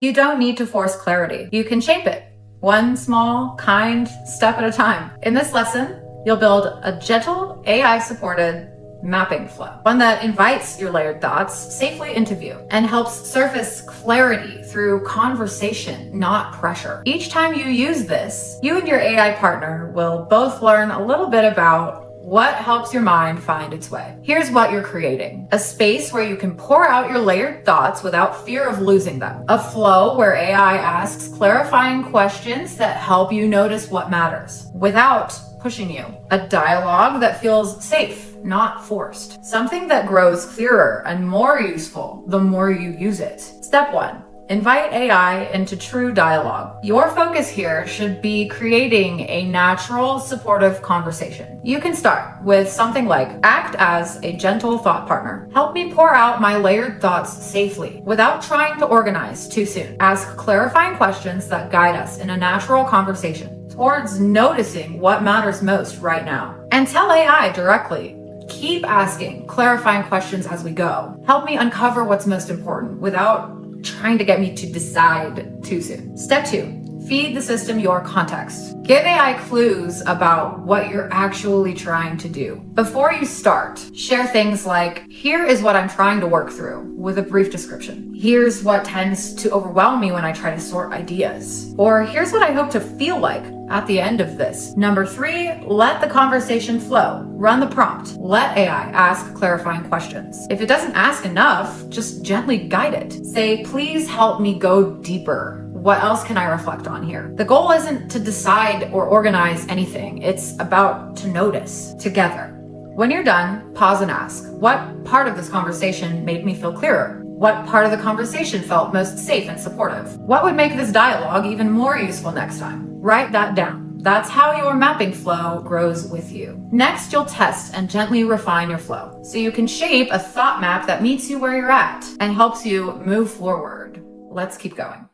You don't need to force clarity. You can shape it, one small, kind step at a time. In this lesson, you'll build a gentle, AI-supported mapping flow, one that invites your layered thoughts safely into view and helps surface clarity through conversation, not pressure. Each time you use this, you and your AI partner will both learn a little bit about what helps your mind find its way. Here's what you're creating: a space where you can pour out your layered thoughts without fear of losing them. A flow where AI asks clarifying questions that help you notice what matters without pushing you. A dialogue that feels safe, not forced. Something that grows clearer and more useful the more you use it. Step 1. Invite AI into true dialogue. Your focus here should be creating a natural, supportive conversation. You can start with something like, act as a gentle thought partner. Help me pour out my layered thoughts safely without trying to organize too soon. Ask clarifying questions that guide us in a natural conversation towards noticing what matters most right now. And tell AI directly, keep asking clarifying questions as we go. Help me uncover what's most important without trying to get me to decide too soon. Step 2, feed the system your context. Give AI clues about what you're actually trying to do. Before you start, share things like, here is what I'm trying to work through, with a brief description. Here's what tends to overwhelm me when I try to sort ideas. Or here's what I hope to feel like at the end of this. Number 3, let the conversation flow. Run the prompt. Let AI ask clarifying questions. If it doesn't ask enough, just gently guide it. Say, please help me go deeper. What else can I reflect on here? The goal isn't to decide or organize anything. It's about to notice together. When you're done, pause and ask, what part of this conversation made me feel clearer? What part of the conversation felt most safe and supportive? What would make this dialogue even more useful next time? Write that down. That's how your mapping flow grows with you. Next, you'll test and gently refine your flow so you can shape a thought map that meets you where you're at and helps you move forward. Let's keep going.